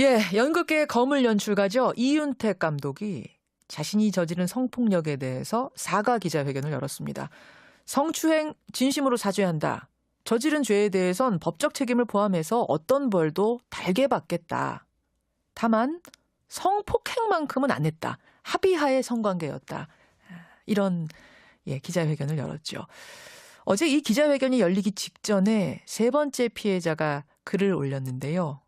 예, 연극계 거물 연출가죠. 이윤택 감독이 자신이 저지른 성폭력에 대해서 사과 기자회견을 열었습니다. 성추행 진심으로 사죄한다. 저지른 죄에 대해선 법적 책임을 포함해서 어떤 벌도 달게 받겠다. 다만 성폭행만큼은 안 했다. 합의하에 성관계였다. 이런 기자회견을 열었죠. 어제 이 기자회견이 열리기 직전에 세 번째 피해자가 글을 올렸는데요.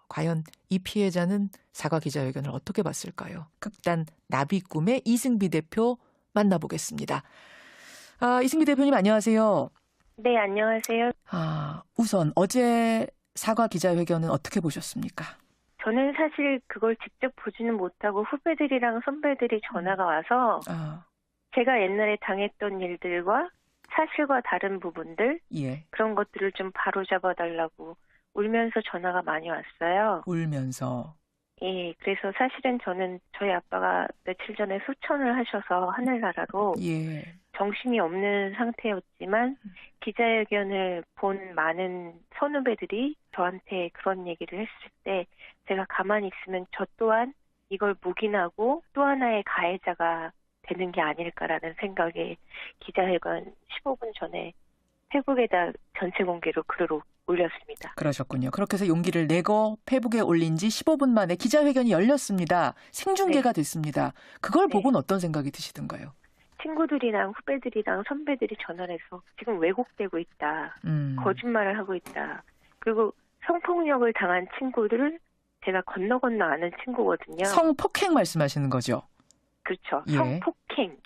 과연 이 피해자는 사과 기자회견을 어떻게 봤을까요? 극단 나비꿈의 이승비 대표 만나보겠습니다. 이승비 대표님 안녕하세요. 네, 안녕하세요. 우선 어제 사과 기자회견은 어떻게 보셨습니까? 저는 사실 그걸 직접 보지는 못하고 후배들이랑 선배들이 전화가 와서 제가 옛날에 당했던 일들과 사실과 다른 부분들 그런 것들을 좀 바로잡아달라고 울면서 전화가 많이 왔어요. 울면서? 예, 그래서 사실은 저는 저희 아빠가 며칠 전에 소천을 하셔서 하늘나라로 정신이 없는 상태였지만 기자회견을 본 많은 선후배들이 저한테 그런 얘기를 했을 때 제가 가만히 있으면 저 또한 이걸 묵인하고 또 하나의 가해자가 되는 게 아닐까라는 생각에 기자회견 15분 전에 페북에다 전체 공개로 글을 올렸습니다. 그러셨군요. 그렇게 해서 용기를 내고 페북에 올린 지 15분 만에 기자회견이 열렸습니다. 생중계가 됐습니다. 그걸 보고는 어떤 생각이 드시던가요? 친구들이랑 후배들이랑 선배들이 전화를 해서 지금 왜곡되고 있다. 거짓말을 하고 있다. 그리고 성폭력을 당한 친구들을 제가 건너 아는 친구거든요. 성폭행 말씀하시는 거죠? 그렇죠. 성폭행.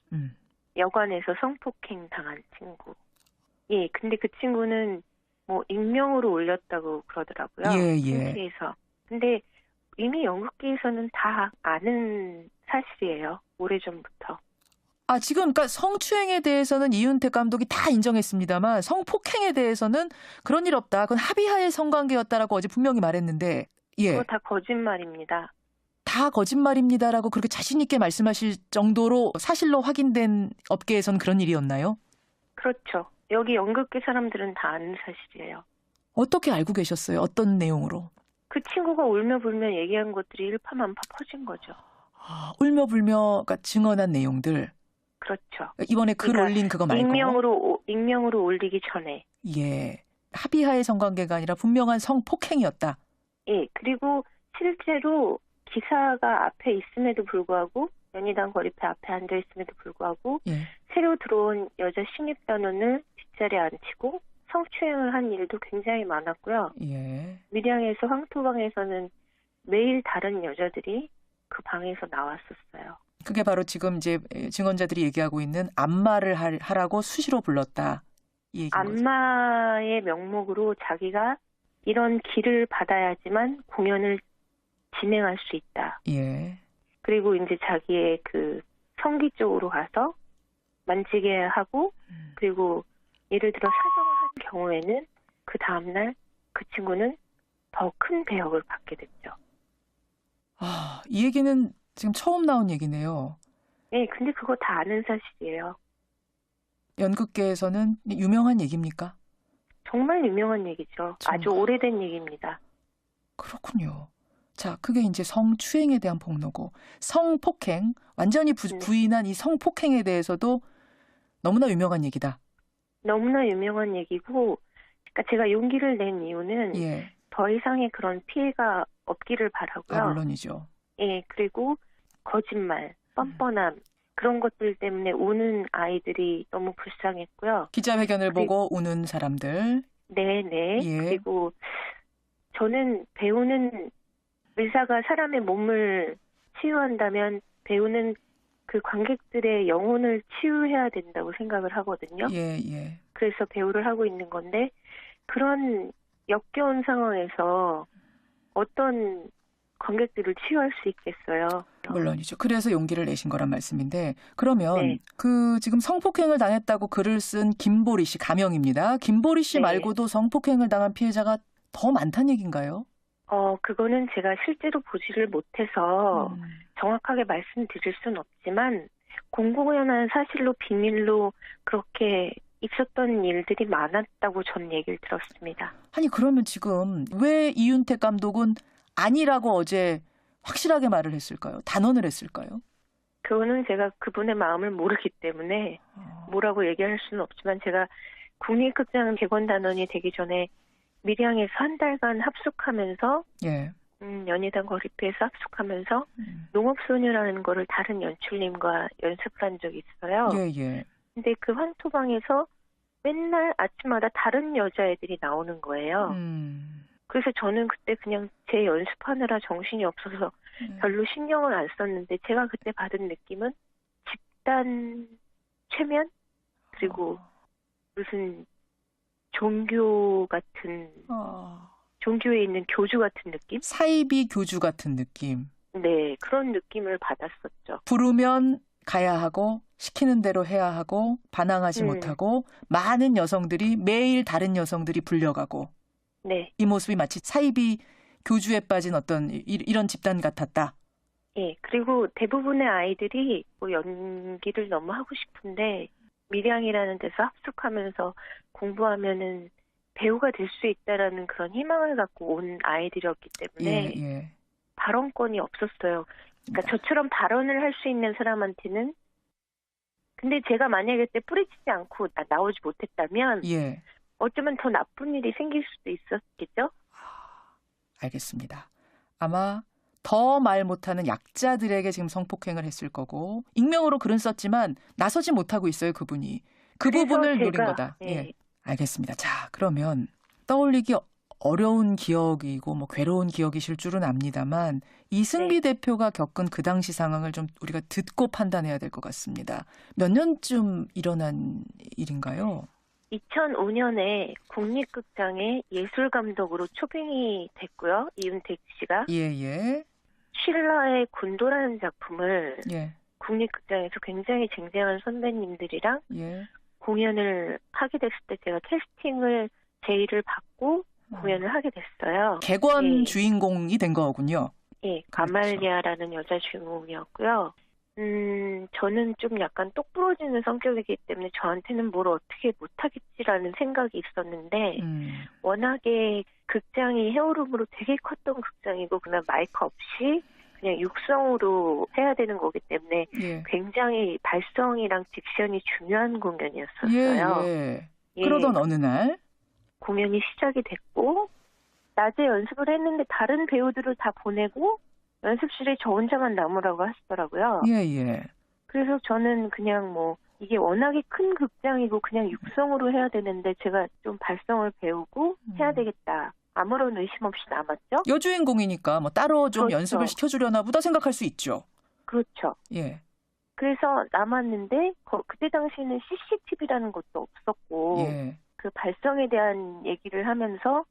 여관에서 성폭행 당한 친구. 예, 근데 그 친구는 뭐 익명으로 올렸다고 그러더라고요. 창피해서. 근데 이미 연극계에서는 다 아는 사실이에요. 오래전부터. 지금 그러니까 성추행에 대해서는 이윤택 감독이 다 인정했습니다만 성폭행에 대해서는 그런 일 없다. 그건 합의하에 성관계였다라고 어제 분명히 말했는데 그거 다 거짓말입니다. 다 거짓말입니다라고 그렇게 자신 있게 말씀하실 정도로 사실로 확인된 업계에서는 그런 일이었나요? 그렇죠. 여기 연극계 사람들은 다 아는 사실이에요. 어떻게 알고 계셨어요? 어떤 내용으로? 그 친구가 울며불며 얘기한 것들이 일파만파 퍼진 거죠. 울며불며 증언한 내용들. 그렇죠. 이번에 글 올린 그거 말고. 익명으로 올리기 전에. 예. 합의하의 성관계가 아니라 분명한 성폭행이었다. 예. 그리고 실제로 기사가 앞에 있음에도 불구하고 연희당 거리패 앞에 앉아 있음에도 불구하고 새로 들어온 여자 신입단원을 뒷자리에 앉히고 성추행을 한 일도 굉장히 많았고요. 밀양에서 황토방에서는 매일 다른 여자들이 그 방에서 나왔었어요. 그게 바로 지금 이제 증언자들이 얘기하고 있는 안마를 하라고 수시로 불렀다. 이 얘기인 거죠. 안마의 명목으로 자기가 이런 길을 받아야지만 공연을 진행할 수 있다. 그리고 이제 자기의 그 성기 쪽으로 가서 만지게 하고 그리고 예를 들어 사정을 한 경우에는 그 다음날 그 친구는 더 큰 배역을 받게 됐죠. 이 얘기는 지금 처음 나온 얘기네요. 네, 근데 그거 다 아는 사실이에요. 연극계에서는 유명한 얘기입니까? 정말 유명한 얘기죠. 아주 오래된 얘기입니다. 그렇군요. 자, 그게 이제 성추행에 대한 폭로고 성폭행, 완전히 부인한 이 성폭행에 대해서도 너무나 유명한 얘기다. 너무나 유명한 얘기고 그러니까 제가 용기를 낸 이유는 더 이상의 그런 피해가 없기를 바라고요. 물론이죠. 예, 그리고 거짓말, 뻔뻔함 그런 것들 때문에 우는 아이들이 너무 불쌍했고요. 기자회견을 보고 우는 사람들. 네네. 그리고 저는 배우는 의사가 사람의 몸을 치유한다면 배우는 그 관객들의 영혼을 치유해야 된다고 생각을 하거든요. 그래서 배우를 하고 있는 건데 그런 역겨운 상황에서 어떤 관객들을 치유할 수 있겠어요. 물론이죠. 그래서 용기를 내신 거란 말씀인데 그러면 그 지금 성폭행을 당했다고 글을 쓴 김보리 씨 가명입니다. 김보리 씨 말고도 성폭행을 당한 피해자가 더 많다는 얘기인가요? 그거는 제가 실제로 보지를 못해서 정확하게 말씀드릴 수는 없지만 공공연한 사실로 비밀로 그렇게 있었던 일들이 많았다고 전 얘기를 들었습니다. 아니 그러면 지금 왜 이윤택 감독은 아니라고 어제 확실하게 말을 했을까요? 단언을 했을까요? 그거는 제가 그분의 마음을 모르기 때문에 뭐라고 얘기할 수는 없지만 제가 국립극장 개관단원이 되기 전에 밀양에서 한 달간 합숙하면서 예. 연희당 거리표에서 합숙하면서 농업소녀라는 거를 다른 연출님과 연습을 한 적이 있어요. 예, 예. 근데 그 황토방에서 맨날 아침마다 다른 여자애들이 나오는 거예요. 그래서 저는 그때 그냥 제 연습하느라 정신이 없어서 별로 신경을 안 썼는데 제가 그때 받은 느낌은 집단 최면? 그리고 무슨 종교 같은 종교에 있는 교주 같은 느낌? 사이비 교주 같은 느낌. 네, 그런 느낌을 받았었죠. 부르면 가야 하고 시키는 대로 해야 하고 반항하지 못하고 많은 여성들이 매일 다른 여성들이 불려가고 네. 이 모습이 마치 사이비 교주에 빠진 어떤 이런 집단 같았다. 예, 그리고 대부분의 아이들이 뭐 연기를 너무 하고 싶은데 밀양이라는 데서 합숙하면서 공부하면은 배우가 될 수 있다라는 그런 희망을 갖고 온 아이들이었기 때문에 예. 발언권이 없었어요. 그러니까 저처럼 발언을 할 수 있는 사람한테는 근데 제가 만약에 그때 뿌리치지 않고 나오지 못했다면 어쩌면 더 나쁜 일이 생길 수도 있었겠죠? 알겠습니다. 아마 더 말 못하는 약자들에게 지금 성폭행을 했을 거고 익명으로 글은 썼지만 나서지 못하고 있어요. 그분이. 그 부분을 노린 거다. 예. 알겠습니다. 자, 그러면 떠올리기 어려운 기억이고 뭐 괴로운 기억이실 줄은 압니다만 이승비 대표가 겪은 그 당시 상황을 좀 우리가 듣고 판단해야 될 것 같습니다. 몇 년쯤 일어난 일인가요? 2005년에 국립극장의 예술감독으로 초빙이 됐고요. 이윤택 씨가. 예. 쉴러의 군도라는 작품을 국립극장에서 굉장히 쟁쟁한 선배님들이랑 공연을 하게 됐을 때 제가 캐스팅을 제의를 받고 공연을 하게 됐어요. 객원 주인공이 된 거군요. 예, 가말리아라는 여자 주인공이었고요. 저는 좀 약간 똑 부러지는 성격이기 때문에 저한테는 뭘 어떻게 못하겠지라는 생각이 있었는데 워낙에 극장이 헤어룸으로 되게 컸던 극장이고 그냥 마이크 없이 그냥 육성으로 해야 되는 거기 때문에 굉장히 발성이랑 딕션이 중요한 공연이었었어요. 그러던 어느 날 공연이 시작이 됐고 낮에 연습을 했는데 다른 배우들을 다 보내고 연습실에 저 혼자만 남으라고 하시더라고요. 그래서 저는 그냥 뭐 이게 워낙에 큰 극장이고 그냥 육성으로 해야 되는데 제가 좀 발성을 배우고 해야 되겠다. 아무런 의심 없이 남았죠. 여주인공이니까 뭐 따로 좀 연습을 시켜주려나 보다 생각할 수 있죠. 그렇죠. 그래서 남았는데 그때 당시에는 CCTV라는 것도 없었고 그 발성에 대한 얘기를 하면서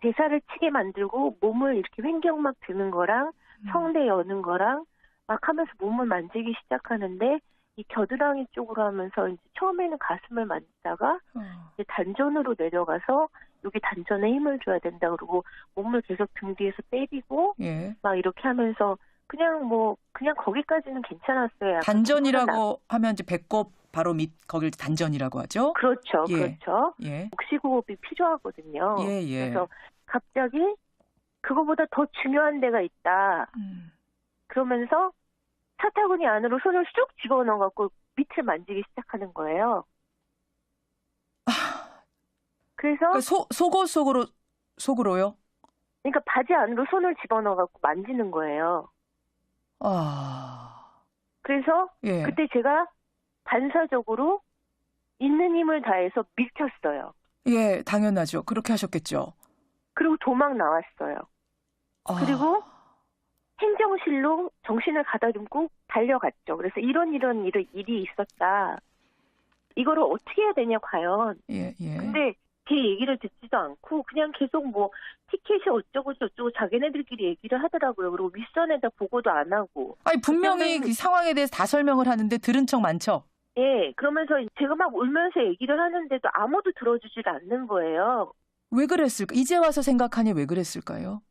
대사를 치게 만들고 몸을 이렇게 횡격 막 드는 거랑 성대 여는 거랑 막 하면서 몸을 만지기 시작하는데 이 겨드랑이 쪽으로 하면서 이제 처음에는 가슴을 만지다가 이제 단전으로 내려가서 여기 단전에 힘을 줘야 된다 그러고 몸을 계속 등 뒤에서 때리고 막 이렇게 하면서 그냥 거기까지는 괜찮았어요. 약간 단전이라고 하면 이제 배꼽 바로 밑 거길 단전이라고 하죠. 그렇죠. 복식호흡이 필요하거든요. 그래서 갑자기 그거보다 더 중요한 데가 있다. 그러면서 사타구니 안으로 손을 쑥 집어넣어갖고 밑을 만지기 시작하는 거예요. 그래서 속으로요? 그러니까 바지 안으로 손을 집어넣어갖고 만지는 거예요. 그래서 그때 제가 반사적으로 있는 힘을 다해서 밀켰어요. 당연하죠. 그렇게 하셨겠죠. 그리고 도망 나왔어요. 그리고 행정실로 정신을 가다듬고 달려갔죠. 그래서 이런 일이 있었다. 이거를 어떻게 해야 되냐 과연. 근데 제 얘기를 듣지도 않고 그냥 계속 뭐 티켓이 어쩌고 저쩌고 자기네들끼리 얘기를 하더라고요. 그리고 윗선에다 보고도 안 하고. 아니 분명히 그 상황에 대해서 다 설명을 하는데 들은 척 많죠. 그러면서 제가 막 울면서 얘기를 하는데도 아무도 들어주질 않는 거예요. 왜 그랬을까? 이제 와서 생각하니 왜 그랬을까요?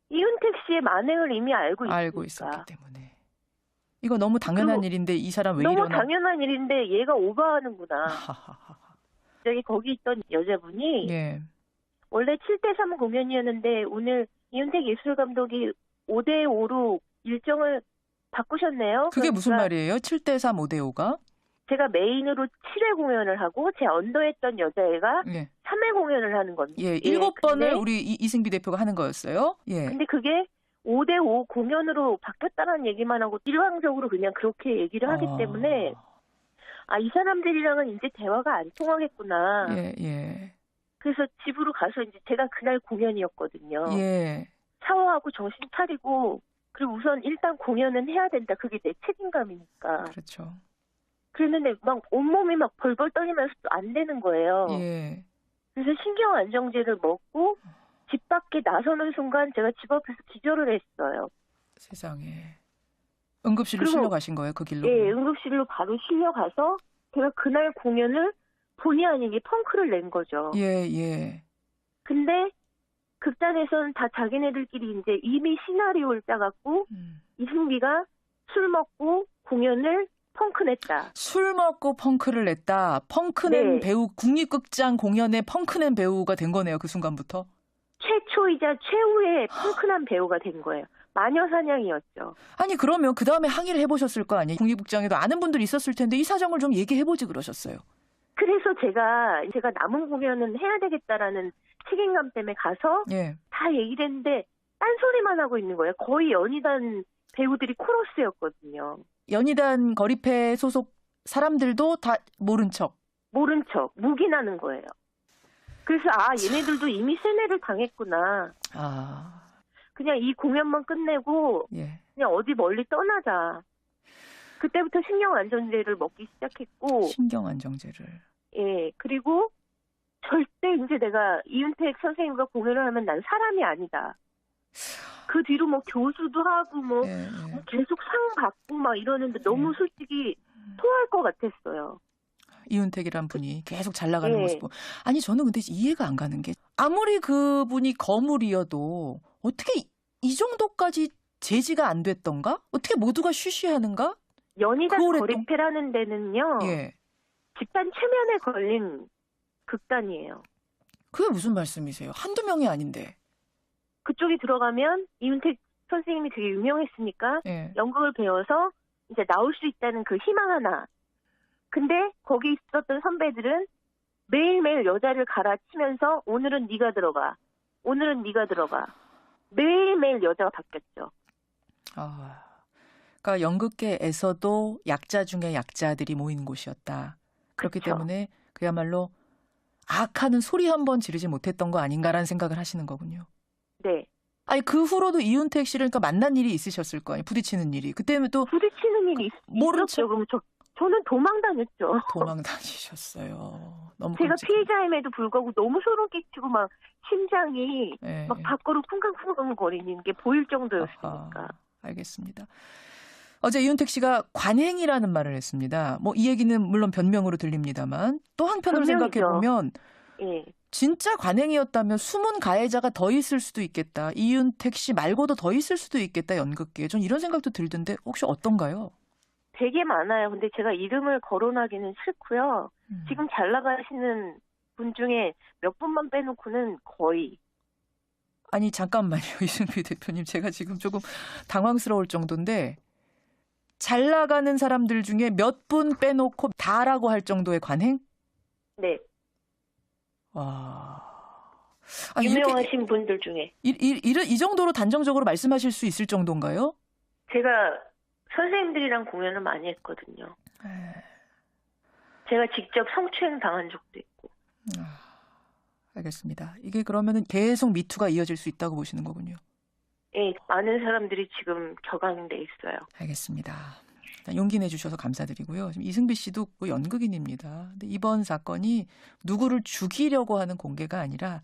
이윤택 씨의 만행을 이미 알고 있었기 때문에. 이거 너무 당연한 일인데 이 사람 왜 이러나. 너무 당연한 일인데 얘가 오버하는구나. 거기 있던 여자분이 원래 7대3 공연이었는데 오늘 이윤택 예술감독이 5대5로 일정을 바꾸셨네요. 그게 무슨 그러니까 말이에요? 7대3, 5대5가? 제가 메인으로 7회 공연을 하고 제 언더했던 여자애가 예. 3회 공연을 하는 겁니다. 예, 7번을 우리 이승비 대표가 하는 거였어요. 예. 근데 그게 5대5 공연으로 바뀌었다는 얘기만 하고 일방적으로 그냥 그렇게 얘기를 하기 때문에 이 사람들이랑은 이제 대화가 안 통하겠구나. 예, 예. 그래서 집으로 가서 이제 제가 그날 공연이었거든요. 예. 샤워하고 정신 차리고 그리고 우선 일단 공연은 해야 된다. 그게 내 책임감이니까. 그렇죠. 그랬는데 막 온몸이 막 벌벌 떨리면서 또 안 되는 거예요. 예. 그래서 신경 안정제를 먹고 집 밖에 나서는 순간 제가 집 앞에서 기절을 했어요. 세상에. 응급실로 그리고, 실려가신 거예요, 그 길로? 예, 응급실로 바로 실려가서 제가 그날 공연을 본의 아니게 펑크를 낸 거죠. 예, 예. 근데 극단에서는 다 자기네들끼리 이제 이미 시나리오를 짜갖고 이승비가 술 먹고 공연을 펑크 냈다. 술 먹고 펑크를 냈다. 펑크낸 배우, 국립극장 공연에 펑크낸 배우가 된 거네요, 그 순간부터. 최초이자 최후의 펑크난 배우가 된 거예요. 마녀사냥이었죠. 아니 그러면 그 다음에 항의를 해보셨을 거 아니에요? 국립극장에도 아는 분들이 있었을 텐데 이 사정을 좀 얘기해보지 그러셨어요. 그래서 제가 남은 공연은 해야 되겠다라는 책임감 때문에 가서 다 얘기를 했는데 딴소리만 하고 있는 거예요. 거의 연희단 배우들이 코러스였거든요. 연희단 거리패 소속 사람들도 다 모른 척. 묵인하는 거예요. 그래서 얘네들도 이미 세뇌를 당했구나. 그냥 이 공연만 끝내고 그냥 어디 멀리 떠나자. 그때부터 신경안정제를 먹기 시작했고. 신경안정제를. 예, 그리고 절대 이제 내가 이윤택 선생님과 공연을 하면 난 사람이 아니다. 그 뒤로 뭐 교수도 하고 뭐 계속 상 받고 막 이러는데 너무 솔직히 토할 것 같았어요. 이윤택이란 분이 계속 잘 나가는 모습. 아니 저는 근데 이해가 안 가는 게 아무리 그분이 거물이어도 어떻게 이 정도까지 제지가 안 됐던가? 어떻게 모두가 쉬쉬하는가? 연희단 거리패라는 데는요. 집단 체면에 걸린 극단이에요. 그게 무슨 말씀이세요? 한두 명이 아닌데. 그쪽에 들어가면 이윤택 선생님이 되게 유명했으니까 연극을 배워서 이제 나올 수 있다는 그 희망 하나. 근데 거기 있었던 선배들은 매일매일 여자를 갈아치면서 오늘은 네가 들어가. 오늘은 네가 들어가. 매일매일 여자가 바뀌었죠. 그러니까 연극계에서도 약자 중에 약자들이 모이는 곳이었다. 그렇기 때문에 그야말로 악하는 소리 한번 지르지 못했던 거 아닌가라는 생각을 하시는 거군요. 네. 아니 그 후로도 이윤택 씨를 그러니까 만난 일이 있으셨을 거 아니에요. 부딪히는 일이. 그때는 또 부딪히는 일이 있었죠. 그럼 저는 도망 다녔죠. 도망 다니셨어요. 너무 제가 피해자임에도 불구하고 너무 소름 끼치고 막 심장이 막 밖으로 쿵쾅쿵쾅 거리는 게 보일 정도였으니까. 알겠습니다. 어제 이윤택 씨가 관행이라는 말을 했습니다. 뭐 이 얘기는 물론 변명으로 들립니다만 또 한편으로 생각해 보면 진짜 관행이었다면 숨은 가해자가 더 있을 수도 있겠다. 이윤택 씨 말고도 더 있을 수도 있겠다. 연극계에. 전 이런 생각도 들던데 혹시 어떤가요? 되게 많아요. 근데 제가 이름을 거론하기는 싫고요. 지금 잘 나가시는 분 중에 몇 분만 빼놓고는 거의. 아니 잠깐만요. 이승비 대표님. 제가 지금 조금 당황스러울 정도인데 잘 나가는 사람들 중에 몇 분 빼놓고 다라고 할 정도의 관행? 네. 와. 유명하신 분들 중에. 이 정도로 단정적으로 말씀하실 수 있을 정도인가요? 제가 선생님들이랑 공연을 많이 했거든요. 제가 직접 성추행 당한 적도 있고. 알겠습니다. 이게 그러면은 계속 미투가 이어질 수 있다고 보시는 거군요. 예, 많은 사람들이 지금 격앙돼 있어요. 알겠습니다. 용기 내주셔서 감사드리고요. 지금 이승비 씨도 연극인입니다. 근데 이번 사건이 누구를 죽이려고 하는 공개가 아니라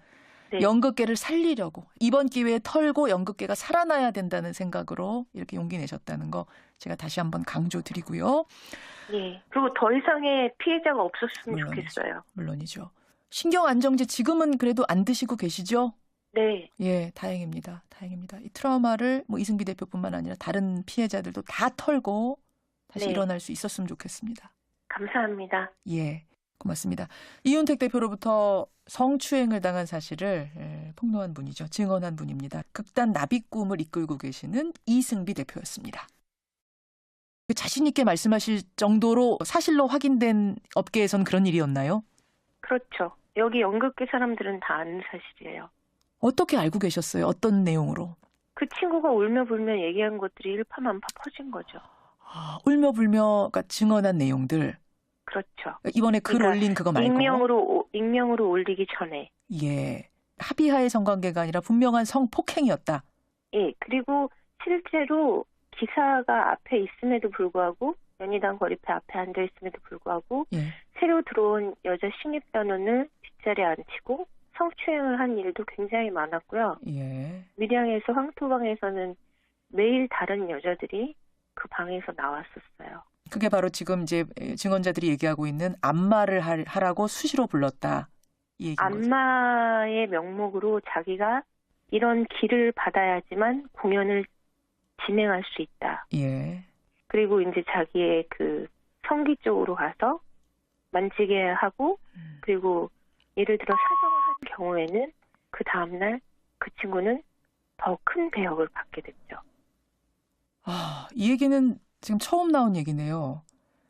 연극계를 살리려고 이번 기회에 털고 연극계가 살아나야 된다는 생각으로 이렇게 용기 내셨다는 거 제가 다시 한번 강조드리고요. 네. 그리고 더 이상의 피해자가 없었으면 좋겠어요. 물론이죠. 신경안정제 지금은 그래도 안 드시고 계시죠? 네. 예, 다행입니다. 다행입니다. 이 트라우마를 뭐 이승비 대표뿐만 아니라 다른 피해자들도 다 털고 다시 일어날 수 있었으면 좋겠습니다. 감사합니다. 예. 고맙습니다. 이윤택 대표로부터 성추행을 당한 사실을 폭로한 분이죠. 증언한 분입니다. 극단 나비꿈을 이끌고 계시는 이승비 대표였습니다. 자신 있게 말씀하실 정도로 사실로 확인된 업계에선 그런 일이었나요? 그렇죠. 여기 연극계 사람들은 다 아는 사실이에요. 어떻게 알고 계셨어요? 어떤 내용으로? 그 친구가 울며불며 얘기한 것들이 일파만파 퍼진 거죠. 울며불며가 증언한 내용들. 그렇죠. 이번에 글 그러니까 올린 그거 말고. 익명으로 올리기 전에. 예. 합의하에 성관계가 아니라 분명한 성폭행이었다. 예. 그리고 실제로 기사가 앞에 있음에도 불구하고 연희당 거리패 앞에 앉아 있음에도 불구하고 예. 새로 들어온 여자 신입단원을 뒷자리에 앉히고 성추행을 한 일도 굉장히 많았고요. 예. 밀양에서 황토방에서는 매일 다른 여자들이 그 방에서 나왔었어요. 그게 바로 지금 이제 증언자들이 얘기하고 있는 안마를 하라고 수시로 불렀다. 이 얘기인 거죠. 안마의 명목으로 자기가 이런 길을 받아야지만 공연을 진행할 수 있다. 예. 그리고 이제 자기의 그 성기 쪽으로 가서 만지게 하고 그리고 예를 들어 사정을 한 경우에는 그 다음날 그 친구는 더 큰 배역을 받게 됐죠. 이 얘기는 지금 처음 나온 얘기네요.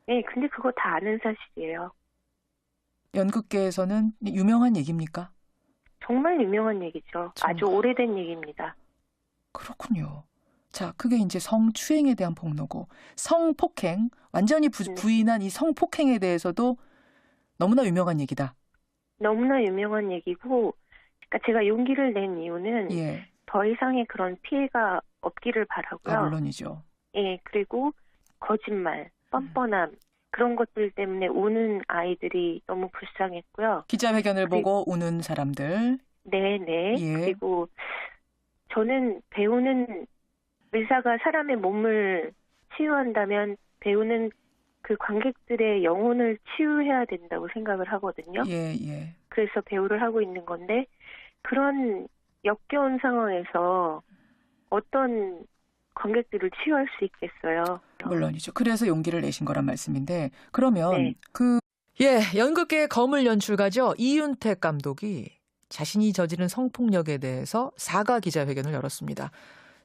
네, 근데 그거 다 아는 사실이에요. 연극계에서는 유명한 얘기입니까? 정말 유명한 얘기죠. 아주 오래된 얘기입니다. 그렇군요. 자, 그게 이제 성추행에 대한 폭로고 성폭행, 완전히 부인한 이 성폭행에 대해서도 너무나 유명한 얘기다. 너무나 유명한 얘기고, 그러니까 제가 용기를 낸 이유는 예. 더 이상의 그런 피해가 없기를 바라고요. 물론이죠. 예, 그리고 거짓말, 뻔뻔함 그런 것들 때문에 우는 아이들이 너무 불쌍했고요. 기자회견을 보고 우는 사람들. 네네. 예. 그리고 저는 배우는 의사가 사람의 몸을 치유한다면 배우는 그 관객들의 영혼을 치유해야 된다고 생각을 하거든요. 예, 예. 그래서 배우를 하고 있는 건데 그런 역겨운 상황에서 어떤 관객들을 치유할 수 있겠어요. 물론이죠. 그래서 용기를 내신 거란 말씀인데 그러면 네. 연극계의 거물 연출가죠. 이윤택 감독이 자신이 저지른 성폭력에 대해서 사과 기자회견을 열었습니다.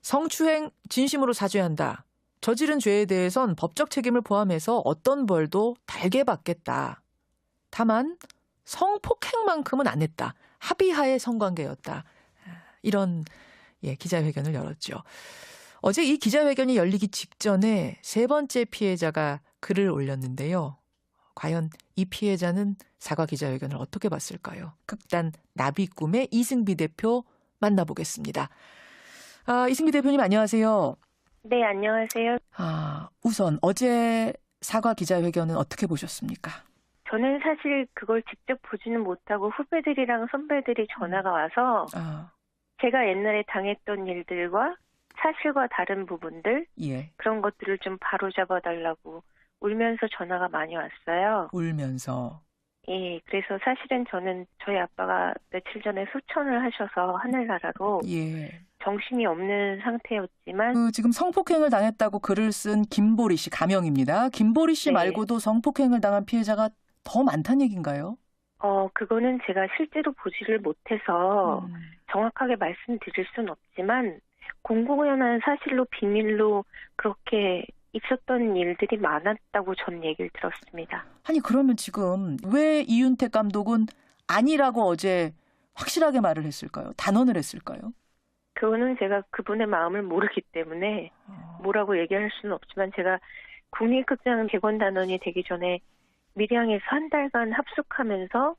성추행 진심으로 사죄한다. 저지른 죄에 대해선 법적 책임을 포함해서 어떤 벌도 달게 받겠다. 다만 성폭행만큼은 안 했다. 합의하에 성관계였다. 이런 기자회견을 열었죠. 어제 이 기자회견이 열리기 직전에 세 번째 피해자가 글을 올렸는데요. 과연 이 피해자는 사과 기자회견을 어떻게 봤을까요? 극단 나비꿈의 이승비 대표 만나보겠습니다. 이승비 대표님 안녕하세요. 네, 안녕하세요. 우선 어제 사과 기자회견은 어떻게 보셨습니까? 저는 사실 그걸 직접 보지는 못하고 후배들이랑 선배들이 전화가 와서 제가 옛날에 당했던 일들과 사실과 다른 부분들 그런 것들을 좀 바로잡아달라고 울면서 전화가 많이 왔어요. 울면서? 예, 그래서 사실은 저는 저희 아빠가 며칠 전에 소천을 하셔서 하늘나라로 정신이 없는 상태였지만 지금 성폭행을 당했다고 글을 쓴 김보리 씨 가명입니다. 김보리 씨 말고도 성폭행을 당한 피해자가 더 많다는 얘기인가요? 그거는 제가 실제로 보지를 못해서 정확하게 말씀드릴 수는 없지만 공공연한 사실로 비밀로 그렇게 있었던 일들이 많았다고 전 얘기를 들었습니다. 아니 그러면 지금 왜 이윤택 감독은 아니라고 어제 확실하게 말을 했을까요? 단언을 했을까요? 그거는 제가 그분의 마음을 모르기 때문에 뭐라고 얘기할 수는 없지만 제가 국립극장 객원단원이 되기 전에 밀양에서 한 달간 합숙하면서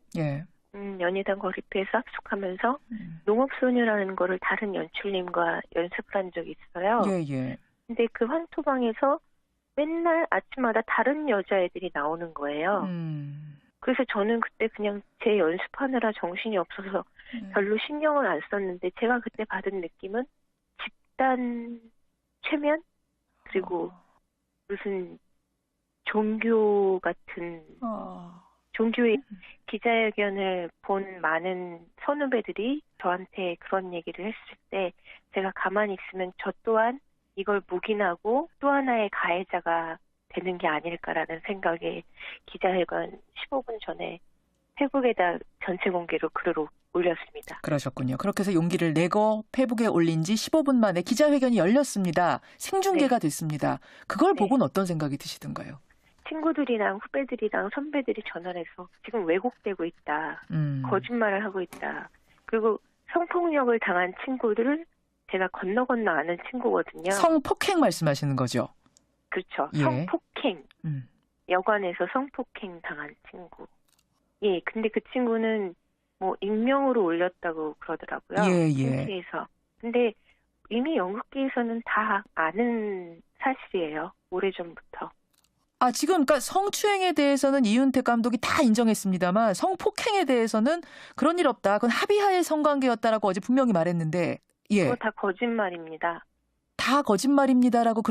연희당 거리패에서 합숙하면서 농업소녀라는 거를 다른 연출님과 연습을 한 적이 있어요. 근데 그 황토방에서 맨날 아침마다 다른 여자애들이 나오는 거예요. 그래서 저는 그때 그냥 제 연습하느라 정신이 없어서 별로 신경을 안 썼는데 제가 그때 받은 느낌은 집단 최면? 그리고 무슨 종교 같은 종교의 기자회견을 본 많은 선후배들이 저한테 그런 얘기를 했을 때 제가 가만히 있으면 저 또한 이걸 묵인하고 또 하나의 가해자가 되는 게 아닐까라는 생각에 기자회견 15분 전에 페북에다 전체 공개로 글을 올렸습니다. 그러셨군요. 그렇게 해서 용기를 내고 페북에 올린 지 15분 만에 기자회견이 열렸습니다. 생중계가 됐습니다. 그걸 보고는 어떤 생각이 드시던가요? 친구들이랑 후배들이랑 선배들이 전화해서 지금 왜곡되고 있다. 거짓말을 하고 있다. 그리고 성폭력을 당한 친구들을 제가 건너 아는 친구거든요. 성폭행 말씀하시는 거죠? 그렇죠. 예. 성폭행. 여관에서 성폭행 당한 친구. 예, 근데 그 친구는 뭐 익명으로 올렸다고 그러더라고요. 창피해서. 근데 이미 연극계에서는 다 아는 사실이에요. 오래전부터. 지금 그러니까 성추행에 대해서는 이윤택 감독이 다 인정했습니다만 성폭행에 대해서는 그런 일 없다. 그건 합의하에 성관계였다라고 어제 분명히 말했는데. 예. 그거 다 거짓말입니다. 다 거짓말입니다라고